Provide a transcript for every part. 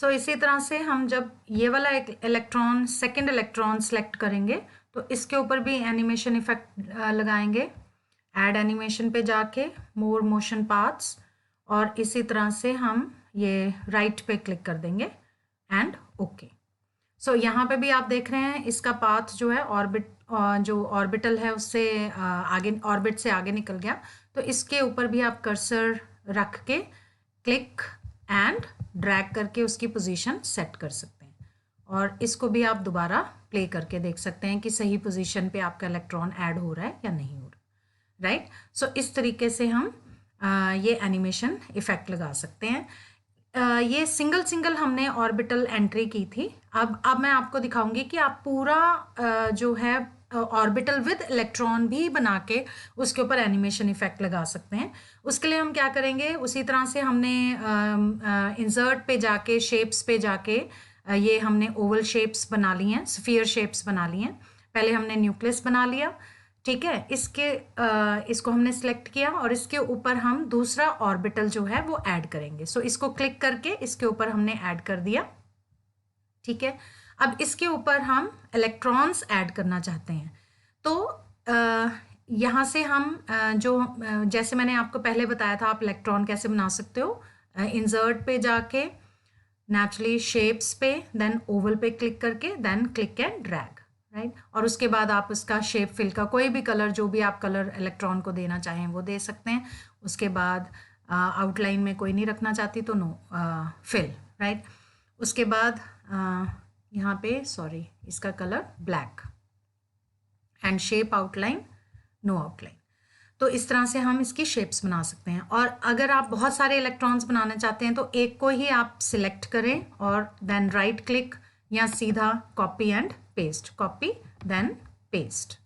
सो इसी तरह से हम जब ये वाला एक इलेक्ट्रॉन सेकंड इलेक्ट्रॉन सेलेक्ट करेंगे तो इसके ऊपर भी एनिमेशन इफेक्ट लगाएंगे। ऐड एनिमेशन पे जाके मोर मोशन पाथ्स, और इसी तरह से हम ये राइट पे क्लिक कर देंगे एंड ओके। सो यहाँ पे भी आप देख रहे हैं इसका पाथ जो है जो ऑर्बिटल है उससे आगे, ऑर्बिट से आगे निकल गया। तो इसके ऊपर भी आप कर्सर रख के क्लिक एंड ड्रैग करके उसकी पोजीशन सेट कर सकते हैं, और इसको भी आप दोबारा प्ले करके देख सकते हैं कि सही पोजीशन पे आपका इलेक्ट्रॉन ऐड हो रहा है या नहीं हो रहा, राइट। सो इस तरीके से हम ये एनिमेशन इफेक्ट लगा सकते हैं। ये सिंगल हमने ऑर्बिटल एंट्री की थी। अब मैं आपको दिखाऊंगी कि आप पूरा जो है ऑर्बिटल विद इलेक्ट्रॉन भी बना के उसके ऊपर एनिमेशन इफेक्ट लगा सकते हैं। उसके लिए हम क्या करेंगे, उसी तरह से हमने इंसर्ट पे जाके शेप्स पे जाके ये हमने ओवल शेप्स बना ली हैं, स्फीयर शेप्स बना ली हैं। पहले हमने न्यूक्लियस बना लिया, ठीक है। इसको हमने सिलेक्ट किया और इसके ऊपर हम दूसरा ऑर्बिटल जो है वो ऐड करेंगे। सो इसको क्लिक करके इसके ऊपर हमने ऐड कर दिया, ठीक है। अब इसके ऊपर हम इलेक्ट्रॉन्स ऐड करना चाहते हैं, तो यहाँ से हम जैसे मैंने आपको पहले बताया था आप इलेक्ट्रॉन कैसे बना सकते हो। इंसर्ट पे जाके नेचुरली शेप्स पे, देन ओवल पे क्लिक करके, then click and drag, right. और उसके बाद आप उसका शेप फिल का कोई भी कलर, जो भी आप कलर इलेक्ट्रॉन को देना चाहें वो दे सकते हैं। उसके बाद आउटलाइन में कोई नहीं रखना चाहती तो नो फिल, राइट। उसके बाद यहाँ पे इसका colour black and shape outline no outline. तो इस तरह से हम इसकी शेप्स बना सकते हैं। और अगर आप बहुत सारे इलेक्ट्रॉन्स बनाना चाहते हैं तो एक को ही आप सिलेक्ट करें और देन राइट क्लिक या सीधा copy and paste, copy then paste.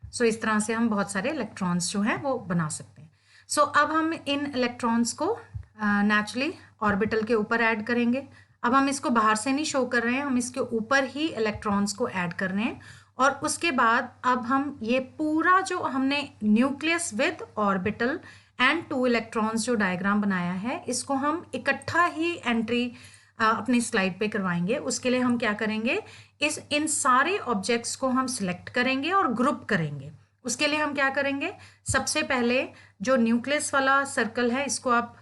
So इस तरह से हम बहुत सारे इलेक्ट्रॉन्स जो हैं वो बना सकते हैं। सो अब हम इन इलेक्ट्रॉन्स को नेचुरली ऑर्बिटल के ऊपर ऐड करेंगे। अब हम इसको बाहर से नहीं शो कर रहे हैं, हम इसके ऊपर ही इलेक्ट्रॉन्स को ऐड कर रहे हैं। और उसके बाद अब हम ये पूरा जो हमने nucleus with orbital and 2 electrons जो डायग्राम बनाया है, इसको हम इकट्ठा ही एंट्री अपनी स्लाइड पे करवाएंगे। उसके लिए हम क्या करेंगे, इन सारे ऑब्जेक्ट्स को हम सिलेक्ट करेंगे और ग्रुप करेंगे। उसके लिए हम क्या करेंगे, सबसे पहले जो न्यूक्लियस वाला सर्कल है इसको आप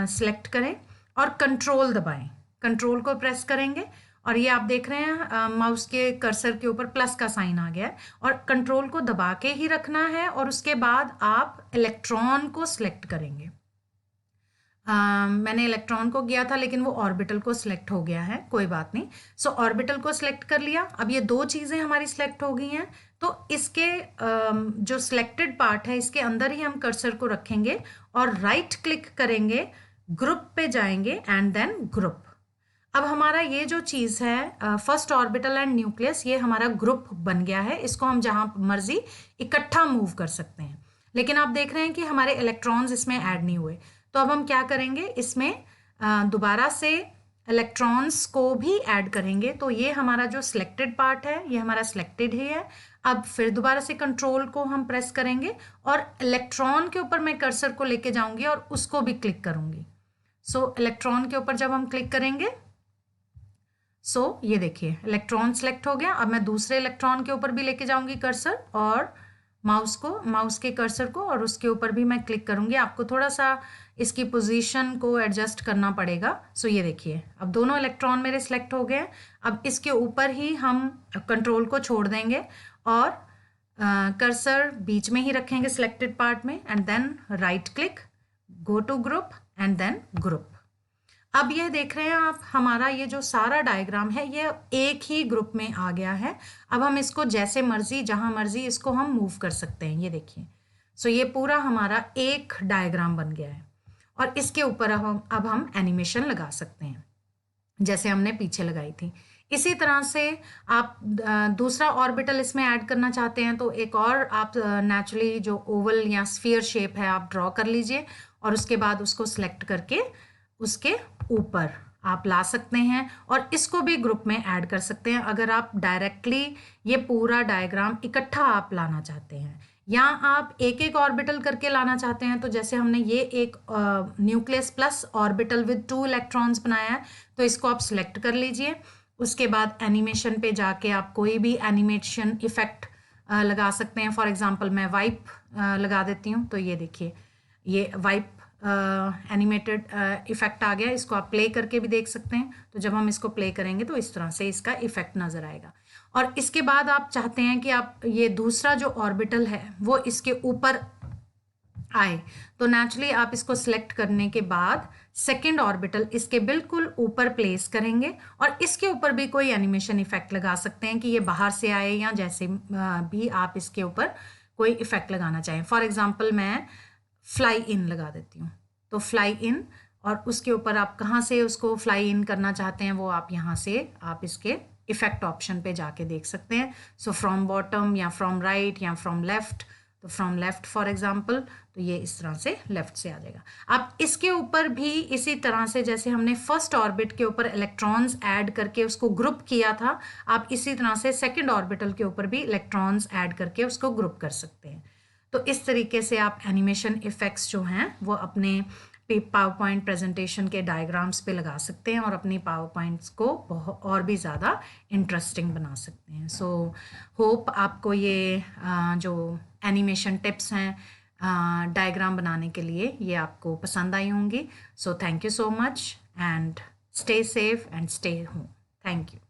सिलेक्ट करें और कंट्रोल दबाएं। कंट्रोल को प्रेस करेंगे और ये आप देख रहे हैं माउस के कर्सर के ऊपर प्लस का साइन आ गया है, और कंट्रोल को दबा के ही रखना है। और उसके बाद आप इलेक्ट्रॉन को सिलेक्ट करेंगे। मैंने इलेक्ट्रॉन को किया था लेकिन वो ऑर्बिटल को सिलेक्ट हो गया है, कोई बात नहीं। सो ऑर्बिटल को सिलेक्ट कर लिया। अब ये 2 चीज़ें हमारी सिलेक्ट हो गई हैं, तो इसके जो सिलेक्टेड पार्ट है इसके अंदर ही हम कर्सर को रखेंगे और राइट क्लिक करेंगे, ग्रुप पे जाएंगे एंड देन ग्रुप। अब हमारा ये जो चीज़ है फर्स्ट ऑर्बिटल एंड न्यूक्लियस, ये हमारा ग्रुप बन गया है। इसको हम जहाँ मर्जी इकट्ठा मूव कर सकते हैं। लेकिन आप देख रहे हैं कि हमारे इलेक्ट्रॉन्स इसमें ऐड नहीं हुए। तो अब हम क्या करेंगे, इसमें दोबारा से इलेक्ट्रॉन्स को भी ऐड करेंगे। तो ये हमारा जो सिलेक्टेड पार्ट है ये हमारा सिलेक्टेड ही है। अब फिर दोबारा से कंट्रोल को हम प्रेस करेंगे और इलेक्ट्रॉन के ऊपर मैं कर्सर को लेके जाऊंगी और उसको भी क्लिक करूंगी। सो इलेक्ट्रॉन के ऊपर जब हम क्लिक करेंगे, सो ये देखिए इलेक्ट्रॉन सेलेक्ट हो गया। अब मैं दूसरे इलेक्ट्रॉन के ऊपर भी लेके जाऊंगी कर्सर और माउस के कर्सर को, और उसके ऊपर भी मैं क्लिक करूंगी। आपको थोड़ा सा इसकी पोजीशन को एडजस्ट करना पड़ेगा। सो ये देखिए अब दोनों इलेक्ट्रॉन मेरे सिलेक्ट हो गए। अब इसके ऊपर ही हम कंट्रोल को छोड़ देंगे और कर्सर बीच में ही रखेंगे सिलेक्टेड पार्ट में, and then right click, go to group and then group. अब ये देख रहे हैं आप, हमारा ये जो सारा डायग्राम है ये एक ही ग्रुप में आ गया है। अब हम इसको जैसे मर्जी, जहां मर्जी इसको हम मूव कर सकते हैं। ये देखिए, सो ये पूरा हमारा एक डायग्राम बन गया है और इसके ऊपर अब हम एनिमेशन लगा सकते हैं जैसे हमने पीछे लगाई थी। इसी तरह से आप दूसरा ऑर्बिटल इसमें ऐड करना चाहते हैं तो एक और आप नेचुरली जो ओवल या स्फीयर शेप है आप ड्रॉ कर लीजिए और उसके बाद उसको सिलेक्ट करके उसके ऊपर आप ला सकते हैं और इसको भी ग्रुप में ऐड कर सकते हैं अगर आप डायरेक्टली ये पूरा डायग्राम इकट्ठा आप लाना चाहते हैं। या आप एक एक ऑर्बिटल करके लाना चाहते हैं, तो जैसे हमने ये एक nucleus plus orbital with 2 electrons बनाया है, तो इसको आप सिलेक्ट कर लीजिए। उसके बाद एनिमेशन पे जाके आप कोई भी एनिमेशन इफेक्ट लगा सकते हैं। फॉर एग्जांपल मैं वाइप लगा देती हूँ, तो ये देखिए ये वाइप एनिमेटेड इफेक्ट आ गया। इसको आप प्ले करके भी देख सकते हैं। तो जब हम इसको प्ले करेंगे तो इस तरह से इसका इफेक्ट नज़र आएगा। और इसके बाद आप चाहते हैं कि आप ये दूसरा जो ऑर्बिटल है वो इसके ऊपर आए, तो नेचुरली आप इसको सिलेक्ट करने के बाद सेकेंड ऑर्बिटल इसके बिल्कुल ऊपर प्लेस करेंगे और इसके ऊपर भी कोई एनिमेशन इफेक्ट लगा सकते हैं कि ये बाहर से आए या जैसे भी आप इसके ऊपर कोई इफेक्ट लगाना चाहें। फॉर एग्जांपल मैं फ्लाई इन लगा देती हूँ, तो फ्लाई इन, और उसके ऊपर आप कहाँ से उसको फ्लाई इन करना चाहते हैं वो आप यहाँ से आप इसके इफेक्ट ऑप्शन पे जाके देख सकते हैं। सो फ्रॉम बॉटम या फ्रॉम राइट या फ्रॉम लेफ्ट, तो फ्रॉम लेफ्ट फॉर एग्जांपल, तो ये इस तरह से लेफ्ट से आ जाएगा। आप इसके ऊपर भी इसी तरह से जैसे हमने फर्स्ट ऑर्बिट के ऊपर इलेक्ट्रॉन्स ऐड करके उसको ग्रुप किया था, आप इसी तरह से सेकंड ऑर्बिटल के ऊपर भी इलेक्ट्रॉन्स ऐड करके उसको ग्रुप कर सकते हैं। तो इस तरीके से आप एनिमेशन इफेक्ट्स जो हैं वो अपने पावर पॉइंट प्रेजेंटेशन के डायग्राम्स पे लगा सकते हैं और अपनी पावर पॉइंट्स को और भी ज़्यादा इंटरेस्टिंग बना सकते हैं। सो होप आपको ये जो एनिमेशन टिप्स हैं डायग्राम बनाने के लिए ये आपको पसंद आई होंगी। So thank you so much and stay safe and stay home. Thank you.